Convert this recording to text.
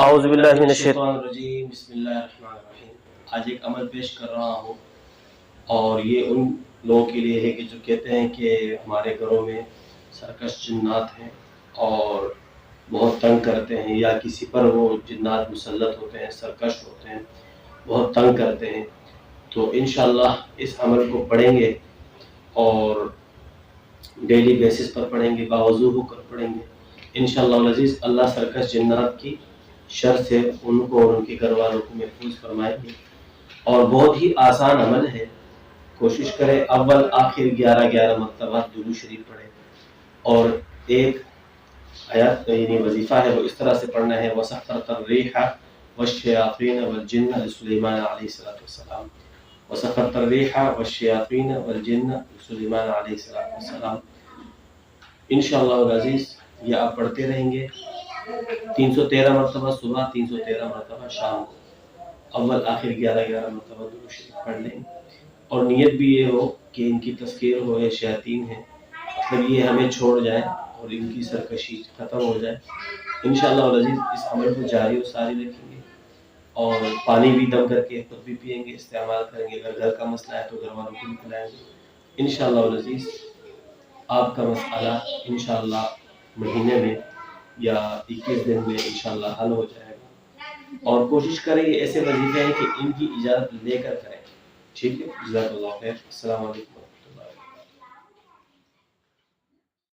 اعوذ باللہ من الشیطان الرجیم، بسم اللہ الرحمن الرحیم۔ آج ایک عمل پیش کر رہا ہوں، اور یہ ان لوگوں کے لیے ہے کہ جو کہتے ہیں کہ ہمارے گھروں میں سرکش جنات ہیں اور بہت تنگ کرتے ہیں، یا کسی پر وہ جنات مسلط ہوتے ہیں، سرکش ہوتے ہیں، بہت تنگ کرتے ہیں۔ تو انشاءاللہ اس عمل کو پڑھیں گے اور ڈیلی بیسس پر پڑھیں گے، باوضو ہو کر پڑھیں گے انشاءاللہ العزیز۔ اللہ سرکش جنات کی شر سے ان کو اور ان کے گھر والوں کو محفوظ فرمائیں گے، اور بہت ہی آسان عمل ہے۔ کوشش کریں اول آخر 11 مرتبہ درود شریف پڑھیں، اور ایک آیات یعنی وظیفہ ہے وہ اس طرح سے پڑھنا ہے: وَسَخَّرَ الرِّيحَ وَالشَّيَاطِينَ وَالْجِنَّ لِسُلَيْمَانَ عَلَيْهِ الصَّلَاةُ وَالسَّلَامُ وَسَخَّرَ الرِّيحَ وَالشَّيَاطِينَ وَالْجِنَّ لِسُلَيْمَانَ عَلَيْهِ الصَّلَاةُ وَالسَّلَامُ۔ انشاءاللہ العزیز یہ آپ پڑھتے رہیں گے 313 مرتبہ صبح، 313 مرتبہ شام کو، اول آخر 11 مرتبہ درود شریف پڑھ لیں، اور نیت بھی یہ ہو کہ ان کی تذکیر ہو، یہ شیاطین ہیں، مطلب یہ ہمیں چھوڑ جائیں اور ان کی سرکشی ختم ہو جائے۔ انشاءاللہ العزیز اس عمل کو جاری و ساری رکھیں گے، اور پانی بھی دم کر کے خود بھی پیئیں گے، استعمال کریں گے۔ اگر گھر کا مسئلہ ہے تو گھر والوں کو بھی پلائیں گے انشاءاللہ العزیز۔ آپ کا مسئلہ انشاءاللہ مہینے میں یا 21 دن میں انشاءاللہ حل ہو جائے گا، اور کوشش کریں یہ ایسے وظیفے ہیں کہ ان کی اجازت لے کر کریں، ٹھیک ہے؟ جزاک اللہ خیر، السلام علیکم۔